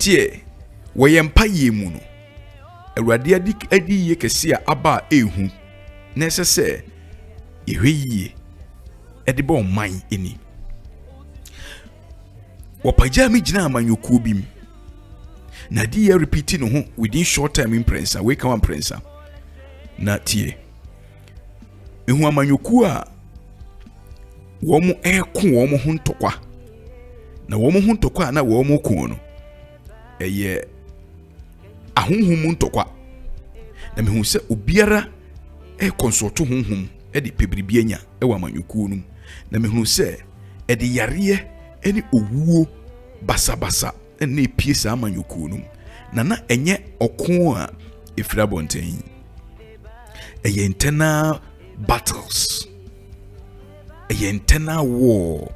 tie woyempa yemu no awurade adi ye kese a aba ehu na sese ehwe ede ba oman eni wopagya mi gina amanyokuo bim na di ye repeat no ho within short time in prensa we kan prensa na tie ehu amanyokuo a womu eko womu ho ntokwa na womu ho ntokwa na womu ko no eye ahunhum ntokwa na mehu se obiara consult honhom de pebribia nya wa amanyokuo no na mehu se de yare eni owuo basabasa na epie sa amanyokuo no na enye oko a efira bonten eye internal battles eye internal war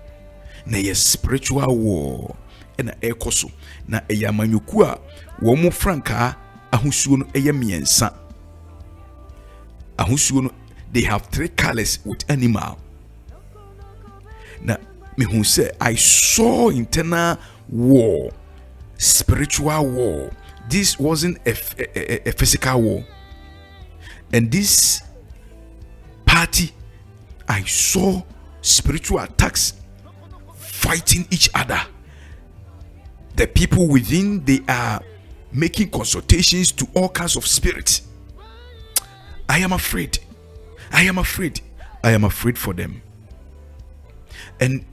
na eye spiritual war na ekoso na eye amanyokuo a wo mo franka ahosuo no eye miensa ahosuo no they have 3 colors with animal na me who say I saw internal war, spiritual war. This wasn't a physical war. And this party, I saw spiritual attacks fighting each other. The people within, they are making consultations to all kinds of spirits. I am afraid. I am afraid. I am afraid for them. And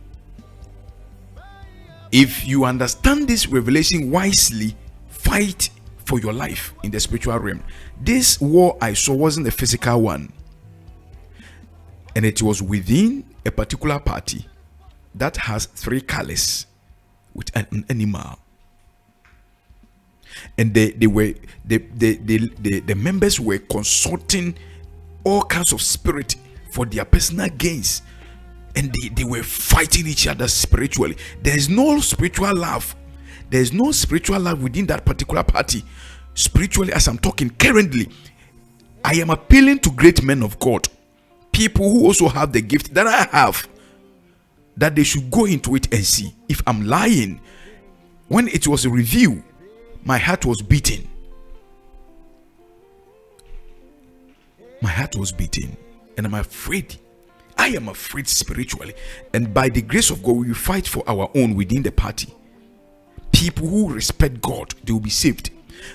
if you understand this revelation wisely, fight for your life in the spiritual realm. This war I saw wasn't a physical one, and it was within a particular party that has 3 colors with an animal. And the members were consulting all kinds of spirit for their personal gains. And they were fighting each other spiritually. There is no spiritual love. There is no spiritual love within that particular party. Spiritually, as I'm talking currently, I am appealing to great men of God, people who also have the gift that I have, that they should go into it and see. If I'm lying, when it was a review, my heart was beating. My heart was beating, and I'm afraid. I am afraid spiritually, and by the grace of God, we will fight for our own within the party. People who respect God, they will be saved,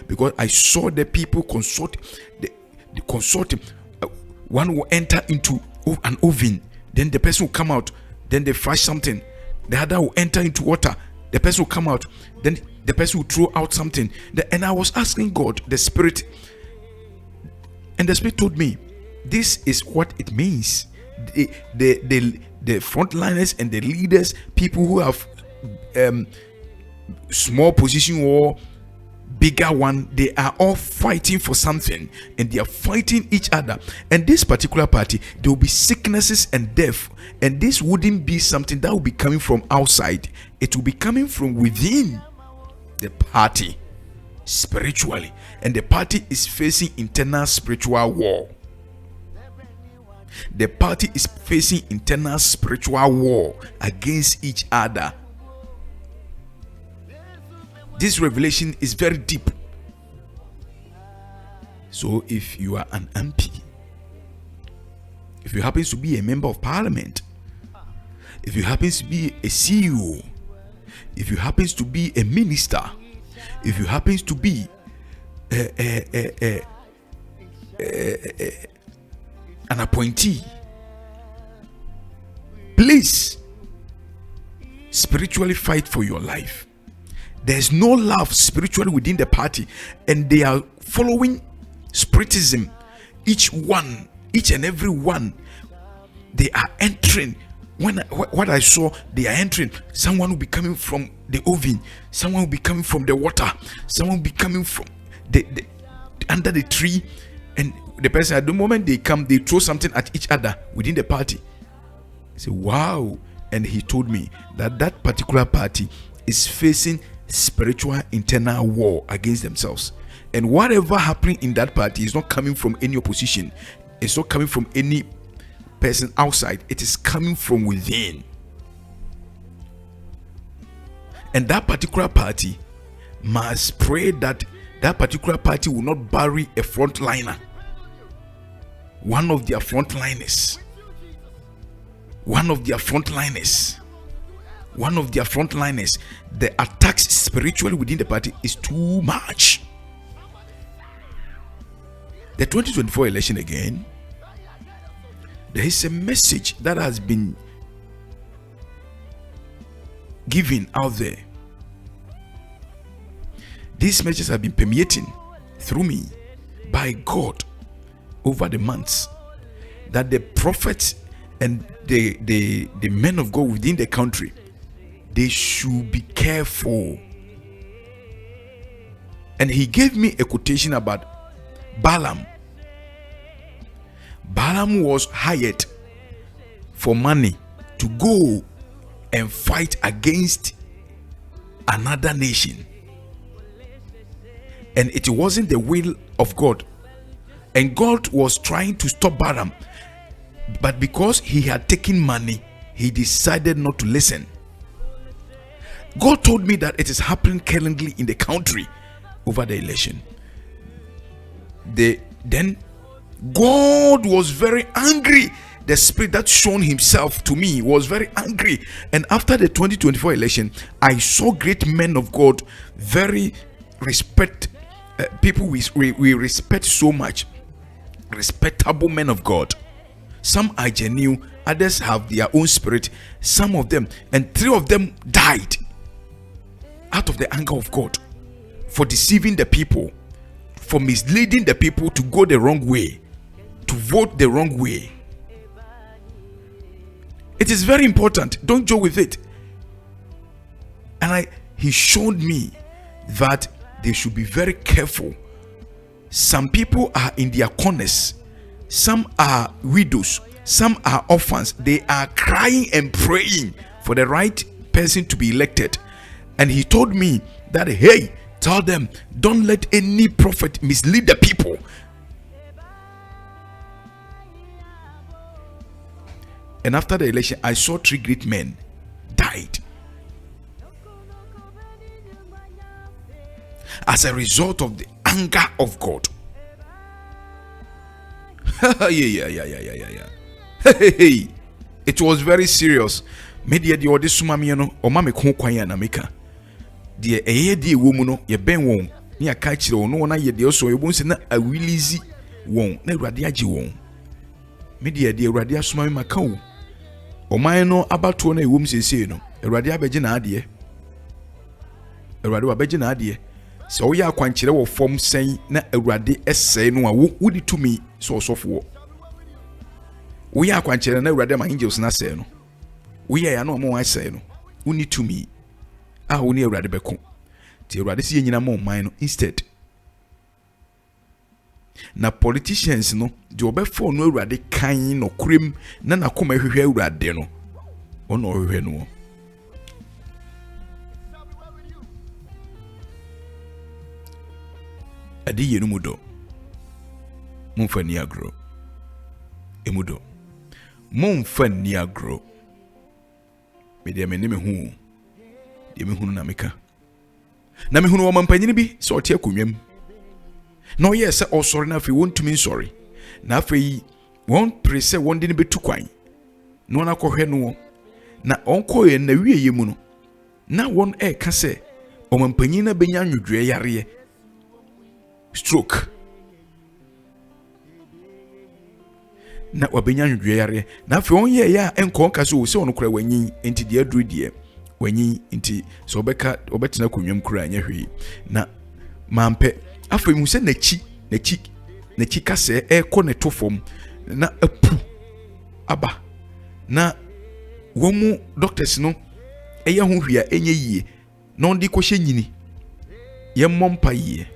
because I saw the people consult. The consulting. One will enter into an oven, then the person will come out. Then they fry something. The other will enter into water. The person will come out. Then the person will throw out something. And I was asking God, the Spirit, and the Spirit told me, this is what it means. The frontliners and the leaders, people who have small position or bigger one, they are all fighting for something, and they are fighting each other. And this particular party, there will be sicknesses and death, and this wouldn't be something that will be coming from outside. It will be coming from within the party spiritually, and the party is facing internal spiritual war. The party is facing internal spiritual war against each other. This revelation is very deep. So if you are an MP, if you happen to be a member of parliament, if you happen to be a CEO, if you happen to be a minister, if you happen to be an appointee, please spiritually fight for your life. There's no love spiritually within the party, and they are following spiritism. Each and every one, they are entering. What I saw, they are entering. Someone will be coming from the oven, someone will be coming from the water, someone will be coming from the under the tree, and the person, at the moment they come, they throw something at each other within the party. I say, wow. And he told me that that particular party is facing spiritual internal war against themselves, and whatever happening in that party is not coming from any opposition, it's not coming from any person outside, it is coming from within. And that particular party, must pray that that particular party will not bury a frontliner, one of their frontliners. The attacks spiritually within the party is too much. The 2024 election again, there is a message that has been given out there. These messages have been permeating through me by God over the months, that the prophets and the men of God within the country, they should be careful. And he gave me a quotation about Balaam. Balaam was hired for money to go and fight against another nation, and it wasn't the will of God, and God was trying to stop Balaam, but because he had taken money, he decided not to listen. God told me that it is happening currently in the country over the election. Then God was very angry. The spirit that shown himself to me was very angry. And after the 2024 election, I saw great men of God, very people we respect so much, respectable men of God. Some are genuine, others have their own spirit. Some of them, and 3 of them died out of the anger of God for deceiving the people, for misleading the people to go the wrong way, to vote the wrong way. It is very important. Don't joke with it. And he showed me that they should be very careful. Some people are in their corners. Some are widows. Some are orphans. They are crying and praying for the right person to be elected. And he told me that, hey, tell them, don't let any prophet mislead the people. And after the election, I saw 3 great men died as a result of the anger of God. Hey. It was very serious. Media the odi sumami no o ma me ko kwan ya na meka. De eye de wo mu no ye ben won. Ni aka kire wo no na ye de so yebun se na awilizi won na Awurade age won. Media de Awurade asumami maka wo. Oman no abato na ewom sesei no Awurade abegye na ade. Awurade wabegye na ade. Se wo ya akwankire wo fom sen na Awurade esei no a wo di tumi so osofo wo. Wo ya akwankire na Awurade ma angels na sei no. Wo ya na omo asei no. Wo ni tumi a wo ni Awurade beko. Ti Awurade si yenyina ma oman no instead. Na politicians no de obefo no Awurade kan no kurem na nakoma hwehwe Awurade no ono hwehwe no. Adi yenu mudo mumfa ni agro emudo mumfa ni agro me de me hu de me hunu na meka na me hunu wo mampanyini bi so ote akonwam. No, yes, or sorry, now if you want to mean sorry. Now, if you won't press one didn't be too quiet. No one call her no. Now, uncle and the real yemuno. Now, one air can say, O Mampanina Benyan, you dre stroke. Now, what Benyan dre. Now, if you own ya and conquers who so on cry when ye into the other dear, when ye into so becca or better no cry and ye. Now, Mampe. After you say nechi kase ko ne to fom na apu aba na womu doctors no eya ho hwia enye yie na ondi ko hye nyini ye mompa yie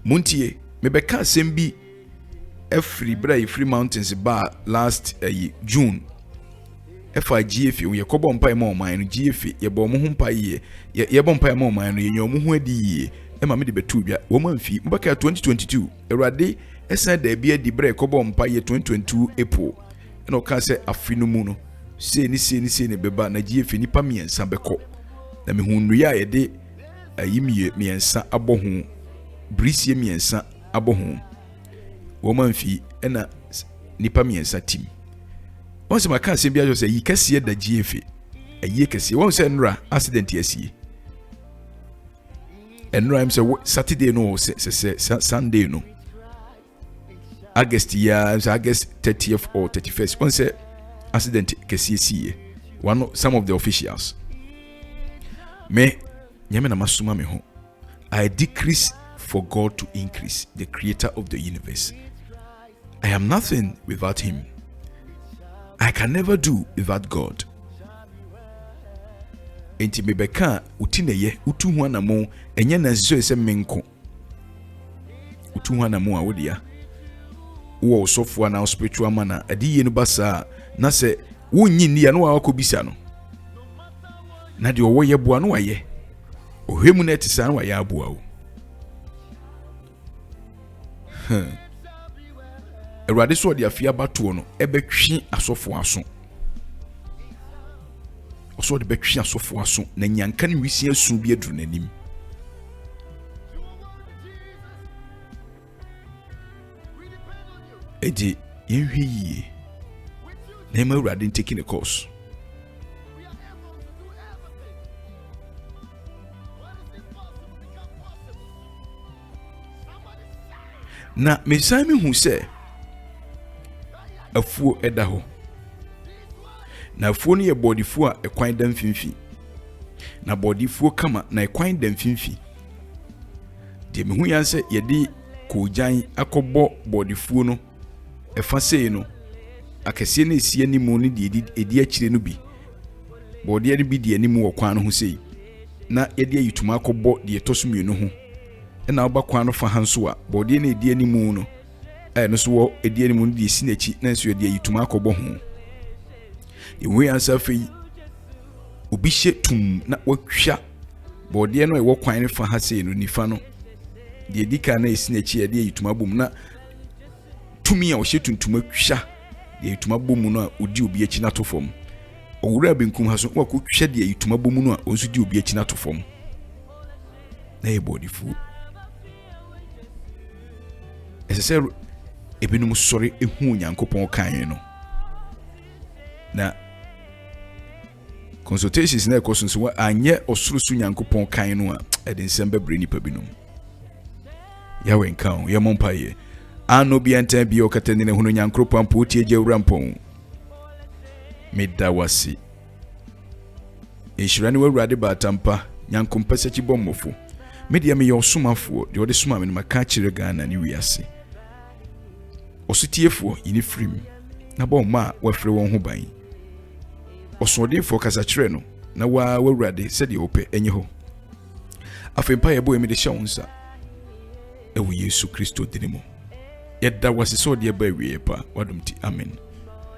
muntie mebeka asem bi free mountains ba last June. Efa GF ye kobo mpa ma oman no GF ye bo mo ho mpa ye bo mpa ma oman no ye nyomo ho adi e ma me de betu bia wo manfi mbaka 2022 Awurade esa da bia di bre kobo mpa ye 2022 April no ka se afinu mu no se ni beba na GF nipa miensa beko na me hunu ya yede ayimie miensa abɔ ho brisie miensa abɔ ho wo manfi na nipa miensa tim once maka se bia jo se yi kase da GF ayi kase won se nra accident asie enra im se Saturday no se Sunday no August 30th or 31st once accident kase some of the officials me nyame na masuma me ho I decrease for God to increase, the creator of the universe. I am nothing without him. I can never do without God. Enti mebeka utineye utu ho anamo enye na nso ese menko utu ho anamo a wodia wo sofo na spiritual man na adiye no basa na se wonyi ni ya no akobisa no na de owo ye boa no waye ohwemu na etisa no waye aboa o Erade so de afia bato no ebetwi asofo aso oso de betwi asofo aso na nyanka ne wisi asu bi aduru nanim eje yenhwe yie na ma Erade taking a course na mesami hu se afuo edaho na afuo no ye bodifuo a ekwan da mfimfi na bodifuo kama na ekwan da mfimfi de mehu yan se ye di kojan akobo bodifuo no efa sei no akese na esie ni mu ni de edi akire no bi bodi ani bi de ani mu okwan no ho sei na ye de ayituma akobo de etosumienu ho na oba kwan no fa hanso a bodi na edi ani mu no no so wo edi ani mu no de si na chi na so ye de ayituma akobo ho ewe ansa fei obi hye tum na watwa bodi no e wo kwan no fa ha sei no nifa no de edika na esi na chi ye de ayituma bom na tumi a wo hye tuntum atwa de ayituma bom no a odi obi achi na to fom owura benkum ha so wakotwa de ayituma bom no a onso di obi achi na to fom na e bodi fu ese ebinum sori ehu Nyankopon kan no na consultations na ekoso so anye osurusu Nyankopon kan no a ede nsem bebre nipa binum ya wenkan ya mompaye ano bi enta bi okatani ne hunu Nyankopon poti eje wurampon medawasi eshirani wawrade batampa Nyankompa sechi bommofo media me yosumafo de ode suma me maka kire Ghana ni wiase osutiefo yini frim na bo ma wafre won ho ban osodefo kasa kire no na wawrade se de ope enye ho afempa ye bo emi de hyawunsa ewu Yesu Kristo dinimo yeda wase so de ba wie pa wadomti amen.